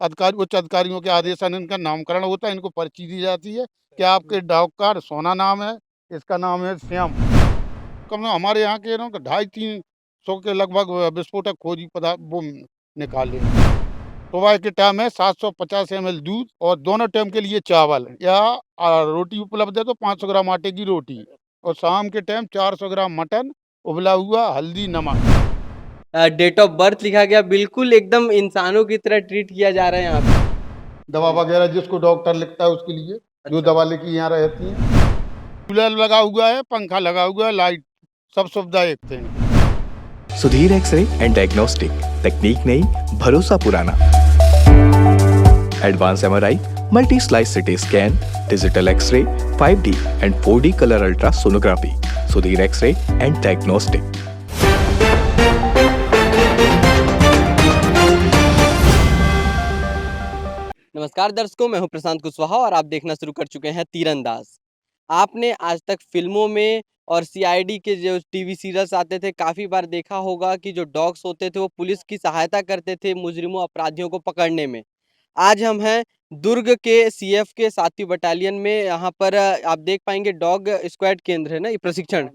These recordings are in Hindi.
उच्च अधिकारियों के आदेशन इनका नामकरण होता है, इनको पर्ची दी जाती है कि आपके डॉग का सोना नाम है, इसका नाम है श्याम। कम हमारे यहाँ के ना 250-300 के लगभग विस्फोटक खोजी पदार्थ वो निकाले। सुबह के टाइम है 750 ml दूध और दोनों टाइम के लिए चावल या रोटी उपलब्ध है तो 500 ग्राम आटे की रोटी और शाम के टाइम 400 ग्राम मटन, उबला हुआ हल्दी, नमक। डेट ऑफ बर्थ लिखा गया, बिल्कुल एकदम इंसानों की तरह ट्रीट किया जा रहा है यहाँ पे। दवा वगैरह जिसको डॉक्टर लिखता है उसके लिए जो अच्छा। दवा लेके यहाँ रहती है। कूलर लगा हुआ है, पंखा लगा हुआ है, लाइट, सब सुविधा एक थे। सुधीर एक्सरे एंड डायग्नोस्टिक, तकनीक नई, भरोसा पुराना। Advance MRI, multi slice CT scan, digital X-ray, 5D and 4D colour ultra sonography. Sudhir X-ray and diagnostic. नमस्कार दर्शकों, मैं हूं प्रशांत कुशवाहा और आप देखना शुरू कर चुके हैं तीरंदाज। आपने आज तक फिल्मों में और सीआईडी के जो टीवी सीरियल्स आते थे, काफ़ी बार देखा होगा कि जो डॉग्स होते थे वो पुलिस की सहायता करते थे मुजरिमों, अपराधियों को पकड़ने में। आज हम हैं दुर्ग के सीएफ के 7वीं बटालियन में। यहाँ पर आप देख पाएंगे डॉग स्क्वाड केंद्र है ना, ये प्रशिक्षण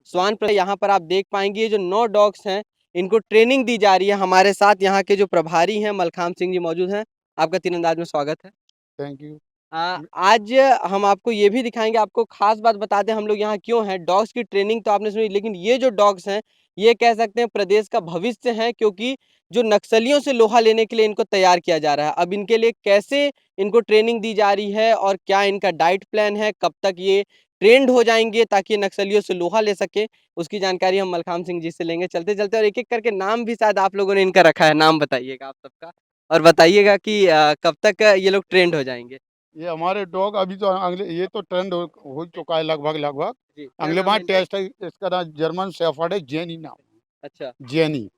स्वान यहाँ पर आप देख पाएंगे ये जो 9 डॉग्स हैं, इनको ट्रेनिंग दी जा रही है। हमारे साथ यहाँ के जो प्रभारी हैं मलखाम सिंह जी मौजूद हैं। आपका तीरंदाज में स्वागत है। Thank you. आज हम आपको ये भी दिखाएंगे, आपको खास बात बता दें हम लोग यहाँ क्यों हैं। डॉग्स की ट्रेनिंग तो आपने सुनी, लेकिन ये जो डॉग्स हैं ये कह सकते हैं प्रदेश का भविष्य है, क्योंकि जो नक्सलियों से लोहा लेने के लिए इनको तैयार किया जा रहा है। अब इनके लिए कैसे इनको ट्रेनिंग दी जा रही है और क्या इनका डाइट प्लान है, कब तक ये ट्रेंड हो जाएंगे ताकि नक्सलियों से लोहा ले सके, उसकी जानकारी हम मलखाम सिंह जी से लेंगे चलते चलते। और एक एक करके नाम भी शायद आप लोगों ने इनका रखा है, नाम बताइएगा आप सबका और बताइएगा कि कब तक ये लोग ट्रेंड हो जाएंगे। ये हमारे डॉग अभी तो अगले ये तो ट्रेंड हो चुका है लगभग लगभग। जी, क्या अगले नाम बार है इनका? टेस्ट है, इसका नाम जर्मन शेफर्ड है, जेनी नाम। अच्छा, जेनी।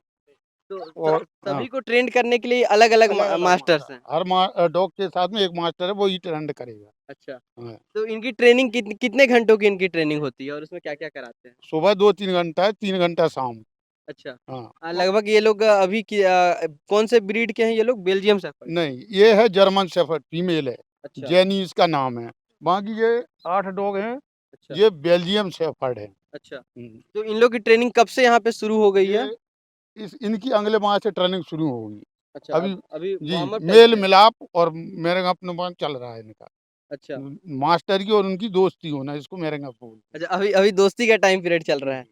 तो और हाँ, सभी को ट्रेंड करने के लिए अलग-अलग अलग अलग मास्टर्स हैं। हर डॉग के साथ में एक मास्टर है, वो ही ट्रेंड करेगा। अच्छा, हाँ। तो इनकी ट्रेनिंग कितने घंटों की इनकी ट्रेनिंग होती है और उसमें क्या-क्या कराते हैं? सुबह 2-3 घंटा है, 3 घंटा शाम। अच्छा, हाँ। लगभग ये लोग अभी कौन से ब्रीड के हैं ये लोग? Belgium shepherd? नहीं, ये है जर्मन शेफर्ड, फीमेल है। अच्छा, जेनी इसका नाम है। बाकी ये 8 डॉग हैं, अच्छा, ये बेल्जियम शेफर्ड है। अच्छा। हुँ। तो इन लोग की ट्रेनिंग कब से यहाँ पे शुरू हो गई है? ये इस इनकी अगले माह से ट्रेनिंग शुरू होगी। अच्छा, अभी अभी जी, वार्म अप टाइप मेल से है? मिलाप और मेरे अपने पास चल रहा है इनका। अच्छा, मास्टर की और उनकी दोस्ती होना, इसको मेरेंगा बोलते हैं। अच्छा, अभी अभी दोस्ती का टाइम पीरियड चल जी, रहा है। जी।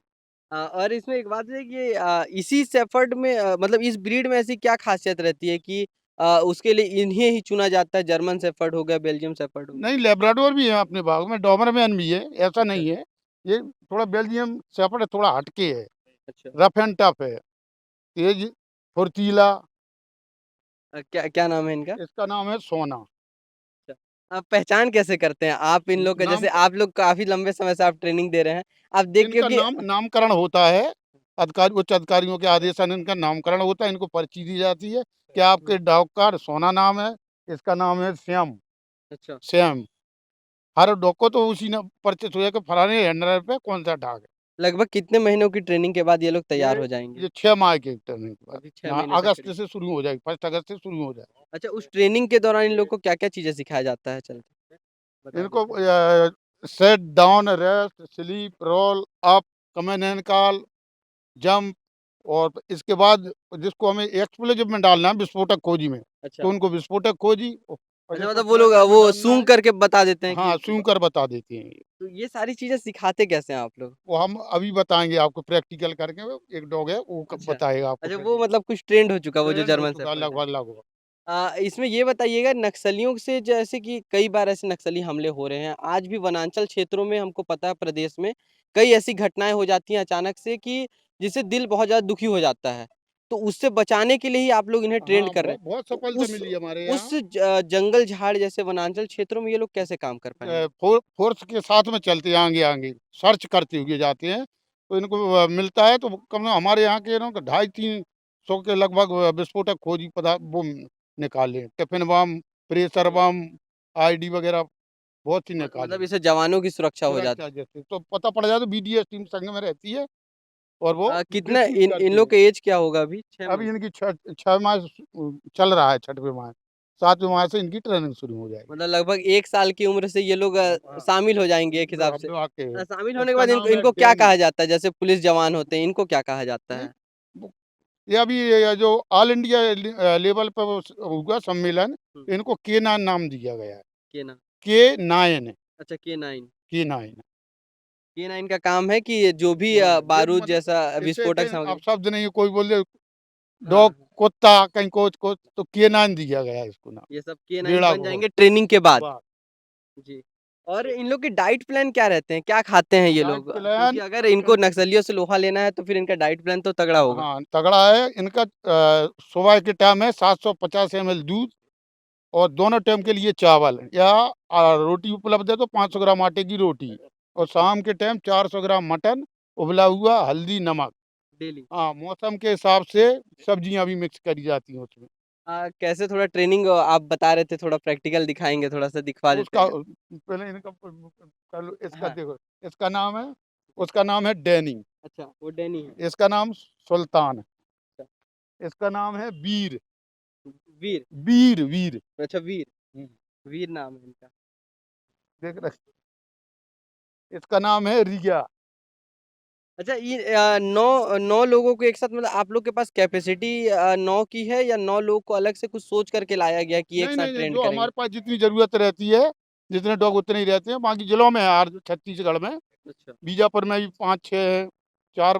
और इसमें एक बात है कि इसी शेफ़र्ड में मतलब इस ब्रीड में ऐसी क्या ख़ासियत रहती है कि उसके लिए इन्हें ही चुना जाता है? जर्मन शेफ़र्ड हो गया, बेल्जियम शेफ़र्ड हो गया। नहीं, लैब्राडोर भी है अपने बाग में, डोबरमैन भी है, ऐसा अच्छा, नहीं है। ये थोड़ा बेल्जियम शेफ़र्ड थोड़ा हटके है, अच्छा। रफ़ एंड टफ़ है, तेज़, फुर्तीला। क्या क्या नाम है इनका? इसका नाम है सोना। अच्छा। आप पहचान कैसे करते हैं? आप इन लोग का नाम जैसे आप लोग काफ़ी लंबे समय से आप ट्रेनिंग दे रहे हैं। आप देख इनका क्योंकि नामकरण होता है, उच्च अधिकारियों के आदेशन इनका नामकरण होता है, इनको पर्ची दी जाती है कि आपके डॉग का सोना नाम है, इसका नाम है श्याम। अच्छा। श्याम। हर डॉग को तो उसी ने परिचित हो जाए कि फलाने हैंडलर पे कौन-सा डॉग है। लगभग कितने महीनों की ट्रेनिंग के बाद ये लोग ये तैयार हो जाएँगे? ये 6 माह के ट्रेनिंग के बाद। अभी 6 हाँ, महीने तक अगस्त ट्रेनिंग। से शुरू हो जाएगी, 1 अगस्त से शुरू हो जाएगी। अच्छा, उस ट्रेनिंग के दौरान इन लोग को क्या-क्या चीज़ें सिखाया जाता है चलते? बता इनको दीजिए। Set down, rest, sleep, roll up, commend and call, jump और इसके बाद जिसको हमें एक्सप्लोजिव में डालना है विस्फोटक खोजी में, तो अच्छा। उनको विस्फोटक खोजी और अच्छा, जिसको मतलब वो लोग ट्रैकर में वो डालना सूँघ है, करके बता देते हैं कि हाँ, सूँघ कर बता देते हैं ये। तो ये सारी चीज़ें सिखाते कैसे हैं आप लोग? वो हम अभी बताएँगे आपको प्रैक्टिकल करके, वो एक डॉग है वो अच्छा। बताएगा आपको अच्छा, वो प्रैक्टिकल। मतलब कुछ ट्रेंड हो चुका वो जो ट्रेंड हो जर्मन चुका है शेफ़र्ड है। लगभग लगभग। इसमें ये बताइएगा नक्सलियों से जैसे कि कई बार ऐसे नक्सली हमले हो रहे हैं। आज भी वनांचल क्षेत्रों में हमको पता है प्रदेश में कई ऐसी घटनाएँ हो जाती हैं अचानक से कि जिससे दिल बहुत ज़्यादा दुखी हो जाता है। तो उससे बचाने के लिए ही आप लोग इन्हें ट्रेंड हाँ, कर रहे हैं। बहुत तो सफलता उस मिली है हमारे उस यहाँ। जंगल झाड़ जैसे वनांचल क्षेत्रों में ये लोग कैसे काम कर पाएँगे? फ़ोर्स के साथ में चलते हैं आगे-आगे, सर्च करते हुए जाते हैं, तो इनको मिलता है तो कम हमारे यहाँ के ना 250-300 के लगभग विस्फोटक खोजी पदार्थ वो निकाले। टिफ़िन बम, प्रेशर बम, आईडी वगैरह बहुत सी निकाली मतलब हैं। इससे जवानों की सुरक्षा हो जाती सुरक्षा जैसे तो पता पड़ जाए तो बीडीएस टीम संग में रहती है और वो कितना रिट्रीव इन इन करती लोग है। का ऐज क्या होगा अभी? 6 अभी मंथ? इनकी 6 माह चल रहा है, छठवें माह। 7वीं माह से इनकी ट्रेनिंग शुरू हो जाएगी। मतलब लगभग 1 साल की उम्र से ये लोग हाँ। शामिल हो जाएँगे एक हिसाब से। वाक़ई है। शामिल होने के इसका बाद इनको नाम है इनको क्या डैनी। कहा जाता है? जैसे पुलिस जवान होते हैं, इनको क्या कहा जाता नहीं, है? वो ये अभी ये जो ऑल इंडिया लेवल पे वो हुआ सम्मेलन, हुँ, इनको K9 नाम दिया गया है। के ना K9, अच्छा K9। K9। K9 का काम है कि जो भी हाँ, ये बारूद मतलब जैसा इससे विस्फोटक कहीं सामग्री। अब शब्द नहीं है, कोई बोले हाँ, डॉग, हाँ, कुत्ता, कहीं कुछ तो K9 दिया गया है इसको नाम। ये सब K9 बेड़ा बन को जाएँगे ट्रेनिंग के बाद। वाह! जी। और इन लोग के डाइट प्लान क्या रहते हैं? क्या खाते हैं ये डाइट लोग? क्योंकि प्लान अगर इनको नक्सलियों से लोहा लेना है तो फिर इनका डाइट प्लान तो तगड़ा होगा। हाँ, तगड़ा है इनका। सुबह के टाइम है 750 ml दूध और दोनों टाइम के लिए चावल या रोटी उपलब्ध है तो 500 ग्राम आटे की रोटी, और शाम के टाइम 400 ग्राम मटन, उबला हुआ, हल्दी, नमक। डेली। हाँ, मौसम के हिसाब से सब्जियाँ भी मिक्स करी जाती हैं उसमें। कैसे थोड़ा ट्रेनिंग आप बता रहे थे, थोड़ा प्रैक्टिकल दिखाएँगे, थोड़ा-सा दिखवा देते उसका हैं? पहले इनका चलो इसका हाँ, देखो, इसका नाम है, उसका नाम है डैनी, अच्छा वो डैनी है। इसका नाम सुल्तान, अच्छा, इसका नाम है वीर, वीर, वीर, वीर। अच्छा वीर, हुँ, वीर नाम है इनका। देख रख इसका नाम है रिया। अच्छा ये 9 लोगों को एक साथ मतलब आप लोग के पास कैपेसिटी 9 की है या 9 लोगों को अलग से कुछ सोच करके लाया गया है कि एक नहीं, साथ नहीं, नहीं, ट्रेंड जो करेंगे? हमारे पास जितनी ज़रूरत रहती है, जितने डॉग उतने ही रहते हैं, बाकी जिलों में है छत्तीसगढ़ में, अच्छा, बीजापुर में भी 5-6 हैं, 4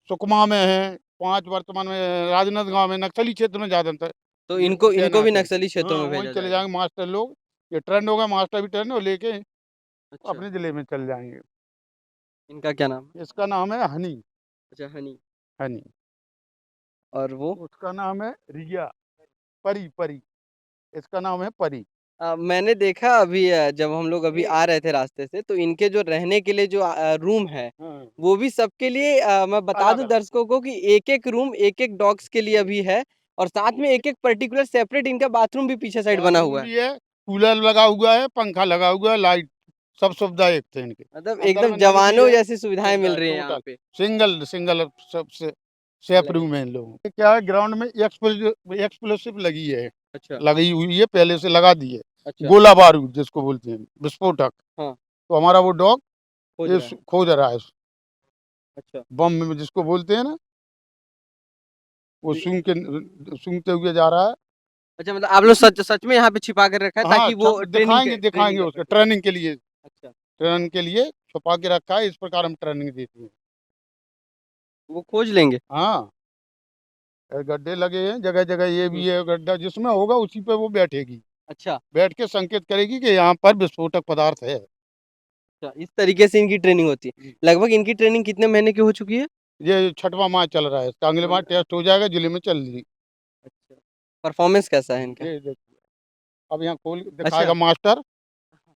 सुकमा में हैं, 5 वर्तमान में राजनांदगाँव में, नक्सली क्षेत्र में ज़्यादातर तो ये इनको इनको भी तैनात हैं। नक्सली क्षेत्रों हाँ, में वहीं भेजा चले जाएगा। जाएँगे मास्टर लोग, ये ट्रेंड होगा, मास्टर भी ट्रेंड और लेके अच्छा, अपने ज़िले में चले जाएँगे। इनका क्या नाम है? इसका नाम है हनी, अच्छा हनी हनी। और वो? उसका नाम है रिया, परी, परी, इसका नाम है परी। मैंने देखा अभी जब हम लोग अभी आ रहे थे रास्ते से तो इनके जो रहने के लिए जो रूम है, हाँ, वो भी सबके लिए मैं बता दूँ अलग-अलग। दर्शकों को कि एक-एक रूम एक-एक डॉग्स के लिए अभी है और साथ में एक-एक पर्टिकुलर सेपरेट इनका बाथरूम भी पीछे साइड बना बाथरूम हुआ है। भी है, कूलर लगा हुआ है, पंखा लगा हुआ है, लाइट, सब सुविधा एक थे इनके। मतलब अंदर एकदम में नल भी जवानों है, जैसी सुविधाएँ सुविधा मिल है रही हैं यहाँ टोटल। पे। सिंगल सिंगल सबसे सेफ अलग-अलग। रूम है इन लोगों के। क्या है, ग्राउंड में एक्सप्लोसिव लगी है, अच्छा, लगी हुई है, पहले से लगा दी है। अच्छा। गोला बारूद जिसको बोलते हैं, विस्फोटक। हाँ, तो हमारा वो डॉग खोज ये रहा है। खोज रहा है, अच्छा। बम में जिसको बोलते हैं ना, वो बि सूंघते हुए जा रहा है। अच्छा मतलब आप लोग सच सच में यहाँ पे छिपा कर रखा है हाँ, ताकि वो छप दिखाएँगे ट्रेनिंग दिखाएँगे कर उसका सके। ट्रेनिंग के लिए, अच्छा, ट्रेनिंग के लिए छुपा के रखा है, इस प्रकार हम ट्रेनिंग देते हैं। वो खोज लेंगे। हाँ, गड्ढे लगे हैं जगह-जगह, ये हुँ, भी है गड्ढा, जिसमें होगा उसी पे वो बैठेगी। अच्छा, बैठ के संकेत करेगी कि यहाँ पर विस्फोटक पदार्थ है। अच्छा इस तरीके से इनकी ट्रेनिंग होती है। जी। लगभग इनकी ट्रेनिंग कितने महीने की हो चुकी है? ये 6वाँ माह चल रहा है, इसका अगले माह टेस्ट हो जाएगा, जिले में चल रही। अच्छा। परफॉर्मेंस कैसा है इनका? ये देखिए, अब यहाँ खोल के अच्छा, दिखाएगा मास्टर,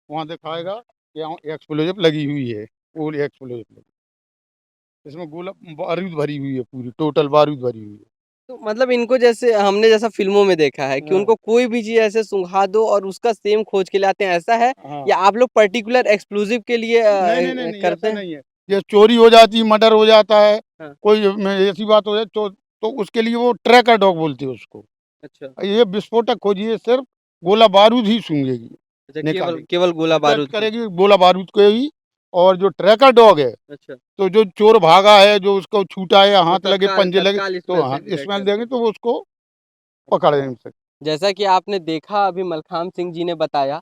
वहाँ दिखाएगा कि यहाँ एक्सप्लोजिव लगी हुई है, फुल एक्सप्लोजिव लगी। इसमें गोला बारूद भरी हुई है, पूरी टोटल बारूद भरी हुई है। तो मतलब इनको जैसे हमने जैसा फ़िल्मों में देखा है कि हाँ, उनको कोई भी चीज़ ऐसे सुंघा दो और उसका सेम खोज के लाते हैं, ऐसा है? हाँ। या आप लोग पर्टिकुलर एक्सक्लूसिव के लिए नहीं, नहीं, नहीं, नहीं, करते ऐसा हैं? नहीं है। ये चोरी हो जाती है, मर्डर हो जाता है, हाँ, कोई ऐसी बात हो जाए तो उसके लिए वो ट्रैकर डॉग बोलते हैं उसको। अच्छा। ये विस्फोटक खोजिए, सिर्फ़ गोला बारूद ही सूंघेगी, अच्छा केवल निकालेगी, केवल गोला डिटेक्ट बारूद को। करेगी गोला बारूद को ही। और जो ट्रैकर डॉग है, अच्छा, तो जो चोर भागा है, जो उसको छूटा है या वो हाथ लगे, पंजे लगे, तत्काल तो स्मेल हाँ, से डिटेक्ट स्मेल करते देंगे हैं। तो वो उसको पकड़ अच्छा। नहीं सकते। जैसा कि आपने देखा अभी मलखाम सिंह जी ने बताया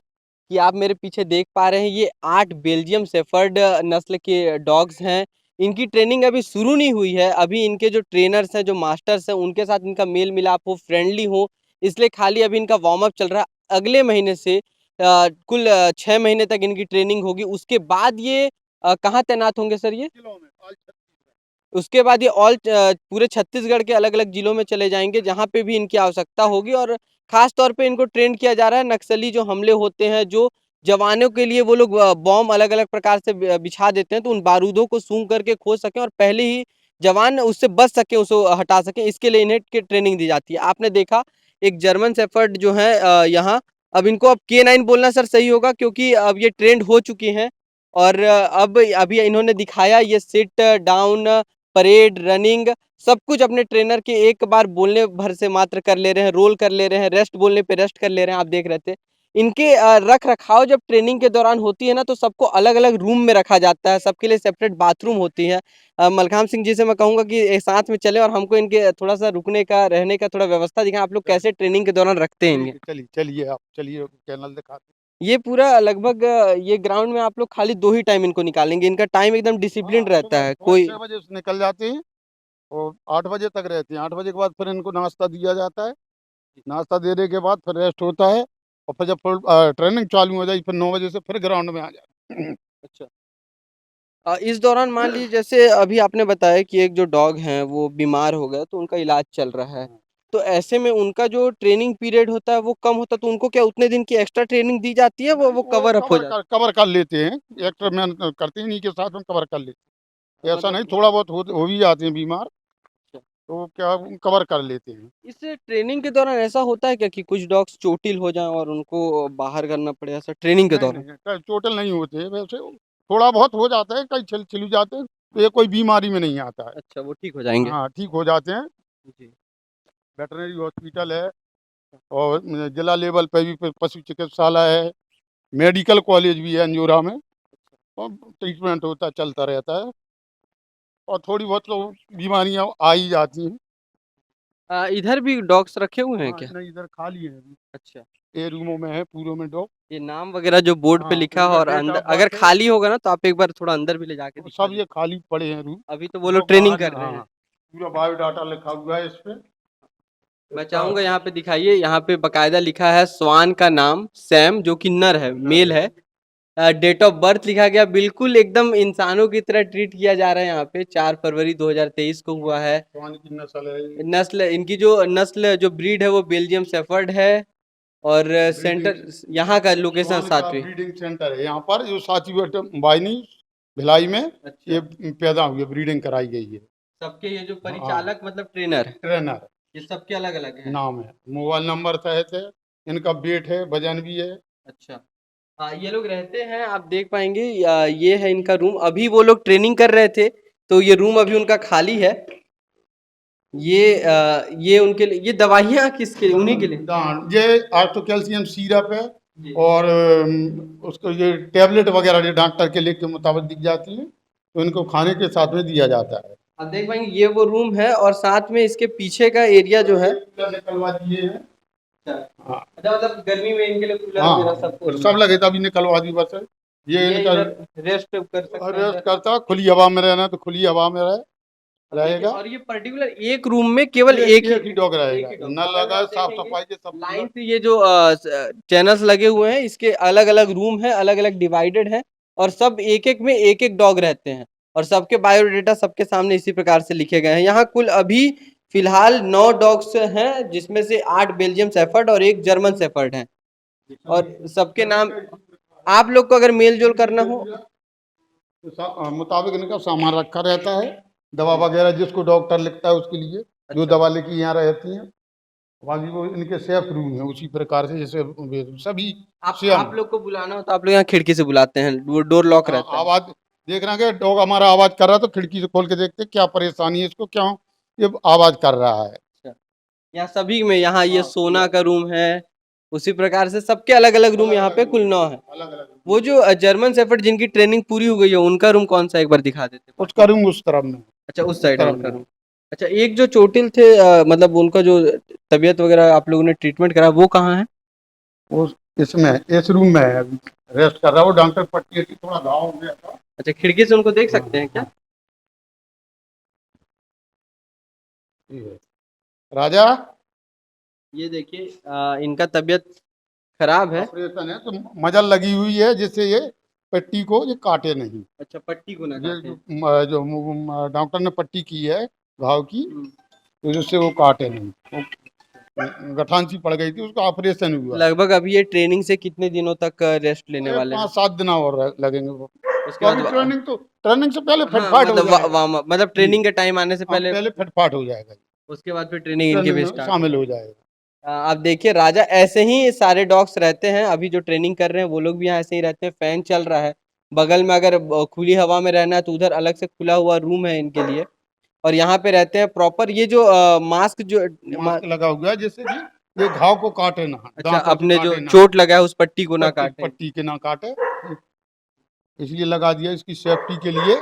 कि आप मेरे पीछे देख पा रहे हैं ये 8 बेल्जियम शेफर्ड नस्ल के डॉग्स हैं। इनकी ट्रेनिंग अभी शुरू नहीं हुई है। अभी इनके जो ट्रेनर्स हैं, जो मास्टर्स हैं, उनके साथ इनका मेल-मिलाप हो, फ्रेंडली हो, इसलिए खाली अभी इनका वार्म अप चल रहा है। अगले महीने से कुल 6 महीने तक इनकी ट्रेनिंग होगी। उसके बाद ये कहाँ तैनात होंगे सर ये? जिलों में आज 36 है। उसके बाद ये पूरे छत्तीसगढ़ के अलग-अलग जिलों में चले जाएँगे, जहाँ पे भी इनकी आवश्यकता होगी और ख़ास तौर पे इनको ट्रेन किया जा रहा है, नक्सली जो हमले होते हैं, जो जवानों के लिए वो लोग बॉम्ब अलग-अलग प्रकार से बिछा देते हैं, तो उन बारूदों को सूँघ करके खोज सकें और पहले ही जवान उससे बच सकें, उसको हटा सकें, इसके लिए इन्हें के ट्रेनिंग दी जाती है। आपने देखा एक जर्मन शेफ़र्ड जो है यहाँ, अब इनको अब K9 बोलना सर सही होगा क्योंकि अब ये ट्रेंड हो चुकी हैं और अब अभी इन्होंने दिखाया ये सिट डाउन परेड, रनिंग सब कुछ अपने ट्रेनर के एक बार बोलने भर से मात्र कर ले रहे हैं, रोल कर ले रहे हैं, रेस्ट बोलने पे रेस्ट कर ले रहे हैं, आप देख रहे थे। इनके रख-रखाव जब ट्रेनिंग के दौरान होती है ना, तो सबको अलग-अलग रूम में रखा जाता है, सबके लिए सेपरेट बाथरूम होती है। मलखाम सिंह जी से मैं कहूँगा कि साथ में चलें और हमको इनके थोड़ा-सा रुकने का, रहने का थोड़ा व्यवस्था दिखाएँ, आप लोग कैसे ट्रेनिंग के दौरान रखते हैं इन्हें? चलिए, चलिए आप चलिए चैनल दिखाते ये पूरा लगभग ये ग्राउंड में आप लोग खाली 2 ही टाइम इनको निकालेंगे, इनका टाइम एकदम हैं। डिसिप्लिन्ड हाँ, रहता सुबह है, सुबह कोई 6 बजे से निकल जाते हैं और 8 बजे तक रहते हैं। 8 बजे के बाद फिर इनको नाश्ता दिया जाता है। नाश्ता देने के बाद फिर रेस्ट होता है और फिर जब ट्रेनिंग चालू हो जाएगी फिर 9 बजे से फिर ग्राउंड में आ जाते हैं। अच्छा। इस दौरान मान लीजिए जैसे अभी आपने बताया कि एक जो डॉग हैं वो बीमार हो गया तो उनका इलाज चल रहा है। तो ऐसे में उनका जो ट्रेनिंग पीरियड होता है वो कम होता है तो उनको क्या उतने दिन की एक्स्ट्रा ट्रेनिंग दी जाती है वो कवर अप हो जाता है? कवर कर लेते हैं। एक्टर मैन करते हैं, इन्हीं के साथ में कवर कर लेते हैं। ऐसा नहीं, मतलब थोड़ा बहुत हो भी जाते हैं बीमार, अच्छा। तो क्या कवर कर लेते हैं। इस ट्रेनिंग के दौरान ऐसा होता है क्या कि कुछ डॉग्स चोटिल हो जाएँ और उनको बाहर करना पड़े ऐसा ट्रेनिंग के नहीं, दौरान? नहीं, टोटल नहीं होते वैसे, थोड़ा बहुत हो जाता है, कई छिल जाते हैं, तो ये कोई बीमारी में नहीं आता है। अच्छा, वो ठीक हो जाएँगे। हाँ, ठीक हो जाते हैं। जी। वेटरनरी हॉस्पिटल है और जिला लेवल पे भी पशु चिकित्सालय है, मेडिकल कॉलेज भी है अंजोरा में, और ट्रीटमेंट होता चलता रहता है और थोड़ी बहुत तो बीमारियाँ आ ही जाती हैं। इधर भी डॉग्स रखे हुए हैं हाँ, क्या? नहीं इधर खाली है अभी। अच्छा। ए रूमों में है, पूरों में डॉग। ये नाम वगैरह जो बोर्ड पे हाँ, लिखा है इनका और डेट अंदर ऑफ अगर बर्थ है। खाली होगा ना तो आप एक बार थोड़ा अंदर भी ले जाके वो दिखा सब दें। ये खाली पड़े हैं रूम। अभी तो वो लोग डॉग ट्रेनिंग बाहर कर हैं, रहे हाँ, हैं। पूरा बायोडाटा लिखा हुआ है इस पे। मैं इसका चाहूँगा यहाँ पे दिखाइए, यहाँ पे बाकायदा लिखा है स्वान का नाम सैम जो कि नर है, मेल है। डेट ऑफ बर्थ लिखा गया, बिल्कुल एकदम इंसानों की तरह ट्रीट किया जा रहा है यहाँ पे। 4 फरवरी 2023 को हुआ है। स्वान की नस्ल है ये। नस्ल इनकी जो नस्ल जो ब्रीड है वो बेल्जियम शेफर्ड है और ब्रीडिंग सेंटर यहाँ का लोकेशन स्वान का सातवीं। ब्रीडिंग सेंटर है यहाँ पर, जो साची बाइनी भिलाई में अच्छा। ये पैदा हुई है, ब्रीडिंग कराई गई है। सबके ये जो हाँ, परिचालक मतलब ट्रेनर है, ट्रेनर ये सबके अलग-अलग हैं। नाम है, मोबाइल नंबर सहित है, इनका वेट है, वजन भी है। अच्छा। ये लोग रहते हैं आप देख पाएँगे ये है इनका रूम। अभी वो लोग ट्रेनिंग कर रहे थे, तो ये रूम अभी उनका खाली है। ये उनके लिए ये दवाइयाँ किसके लिए? उन्हीं के लिए? ये आर्थो कैल्शियम सीरप है जी। और उसको ये टैबलेट वगैरह जो डॉक्टर के लिख के मुताबिक दी जाती है, तो इनको खाने के साथ में दिया जाता है। आप देख पाएँगे ये वो रूम है और साथ में इसके पीछे का एरिया जो है कूलर निकलवा दिए हैं। हाँ, अच्छा मतलब गर्मी में इनके लिए कूलर हाँ, वगैरह सब कुछ सब लगे तभी निकलवा दी बस। ये इनका रेस्ट कर सकते हैं रेस्ट इधर। करता है, खुली हवा में रहना है तो खुली हवा में रहेगा। और ये पर्टिकुलर एक रूम में केवल एक एक ही डॉग रहेगा, एक ही डॉग। नल अगर लगा, आप साफ देखेंगे सफाई के सब लाइन से ये जो चैनल्स लगे हुए हैं इसके अलग-अलग रूम है, अलग-अलग डिवाइडेड है और सब एक-एक में एक-एक डॉग रहते हैं और सबके बायोडाटा सबके सामने इसी प्रकार से लिखे गए हैं। यहाँ कुल अभी फिलहाल 9 डॉग्स हैं जिसमें से 8 बेल्जियम शेफर्ड और 1 जर्मन शेफर्ड हैं और सबके नाम आप लोग को अगर मेल-जोल करना हो मुताबिक इनका सामान रखा रहता है, दवा वगैरह जिसको डॉक्टर लिखता है उसके लिए जो दवा लिखी यहाँ रहती है। बाकी वो इनके सेफ रूम है उसी प्रकार से जैसे सभी आप लोग को बुलाना हो तो आप लोग यहाँ खिड़की से बुलाते हैं, डोर लॉक रहता है। आवाज देख रहे हैं कि डॉग हमारा आवाज कर रहा है तो खिड़की से खोल के देखते हैं क्या परेशानी है इसको, क्यों ये आवाज कर रहा है। अच्छा, यहाँ सभी में यहाँ ये हाँ, सोना का रूम है, उसी प्रकार से सबके अलग-अलग रूम यहाँ पे कुल 9 है। अलग अलग वो जो जर्मन शेफर्ड जिनकी ट्रेनिंग पूरी हो गई है, उनका रूम कौन-सा एक बार दिखा देते? उसका रूम उस तरफ में, अच्छा, उस उस साइड है तरफ उनका में। रूम। अच्छा, एक जो चोटिल थे मतलब उनका जो तबीयत वगैरह आप लोगों ने ट्रीटमेंट करा, वो कहाँ है? वो इसमें इस रूम में है, अभी रेस्ट कर रहा है। वो डॉक्टर पट्टी वट्टी थोड़ा घाव हो गया था। अच्छा, खिड़की से उनको देख हाँ, सकते हैं क्या? हाँ, ठीक है। राजा ये देखिए इनका तबीयत खराब है। ऑपरेशन है तो मजल लगी हुई है जिससे ये पट्टी को ये काटे नहीं। अच्छा, पट्टी को ना ये काटे। जो डॉक्टर ने पट्टी की है घाव की, हुँ। तो जिससे वो काटे नहीं। वो गठान सी पड़ गई थी, उसका ऑपरेशन हुआ। लगभग अभी ये ट्रेनिंग से कितने दिनों तक रेस्ट लेने वाले हैं? 5-7 दिन और लगेंगे वो। उसके तो बाद अभी ट्रेनिंग से पहले हाँ, फिटफाट हो मतलब जाएगा। वार्म अप मतलब ट्रेनिंग के टाइम आने से हाँ, पहले पहले फिटफाट हो जाएगा, उसके बाद फिर ट्रेनिंग इनकी ट्रेनिंग भी में स्टार्ट शामिल हो जाएगा। आप देखिए राजा ऐसे ही सारे डॉग्स रहते हैं, अभी जो ट्रेनिंग कर रहे हैं वो लोग भी यहाँ ऐसे ही रहते हैं, फैन चल रहा है। बगल में अगर खुली हवा में रहना है तो उधर अलग से खुला हुआ रूम है इनके लिए। और यहाँ पे रहते हैं प्रॉपर। ये जो मास्क जो मास्क लगा हुआ है जिससे कि ये घाव को काटे ना, अच्छा, दांतों से अपने जो काटे ना, चोट लगा है उस पट्टी को ना काटे। पट्टी के ना काटे, इसलिए लगा दिया इसकी सेफ्टी के लिए,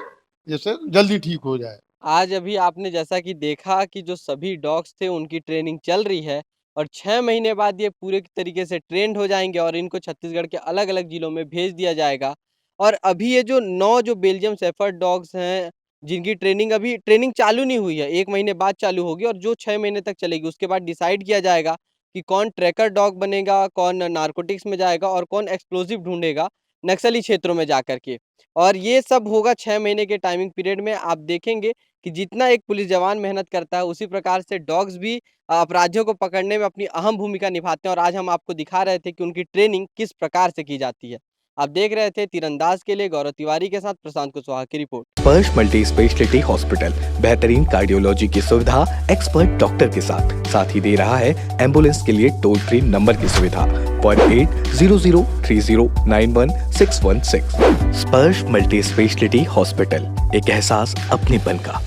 जिससे जल्दी ठीक हो जाए। आज अभी आपने जैसा कि देखा कि जो सभी डॉग्स थे उनकी ट्रेनिंग चल रही है और 6 महीने बाद ये पूरे तरीके से ट्रेंड हो जाएँगे और इनको छत्तीसगढ़ के अलग-अलग जिलों में भेज दिया जाएगा। और अभी ये जो 9 जो बेल्जियम शेफ़र्ड डॉग्स हैं, जिनकी ट्रेनिंग चालू नहीं हुई है, 1 महीने बाद चालू होगी और जो 6 महीने तक चलेगी। उसके बाद डिसाइड किया जाएगा कि कौन ट्रैकर डॉग बनेगा, कौन नारकोटिक्स में जाएगा और कौन एक्सप्लोसिव ढूँढेगा नक्सली क्षेत्रों में जाकर के। और ये सब होगा 6 महीने के टाइमिंग पीरियड में। आप देखेंगे कि जितना एक पुलिस जवान मेहनत करता है, उसी प्रकार से डॉग्स भी अपराधियों को पकड़ने में अपनी अहम भूमिका निभाते हैं और आज हम आपको दिखा रहे थे कि उनकी ट्रेनिंग किस प्रकार से की जाती है। आप देख रहे थे तीरंदाज के लिए गौरव तिवारी के साथ प्रशांत कुशवाहा की रिपोर्ट। स्पर्श मल्टी स्पेशलिटी हॉस्पिटल बेहतरीन कार्डियोलॉजी की सुविधा एक्सपर्ट डॉक्टर के साथ ही दे रहा है एम्बुलेंस के लिए टोल फ्री नंबर की सुविधा 180030911616। स्पर्श मल्टी स्पेशलिटी हॉस्पिटल, एक एहसास अपनेपन का।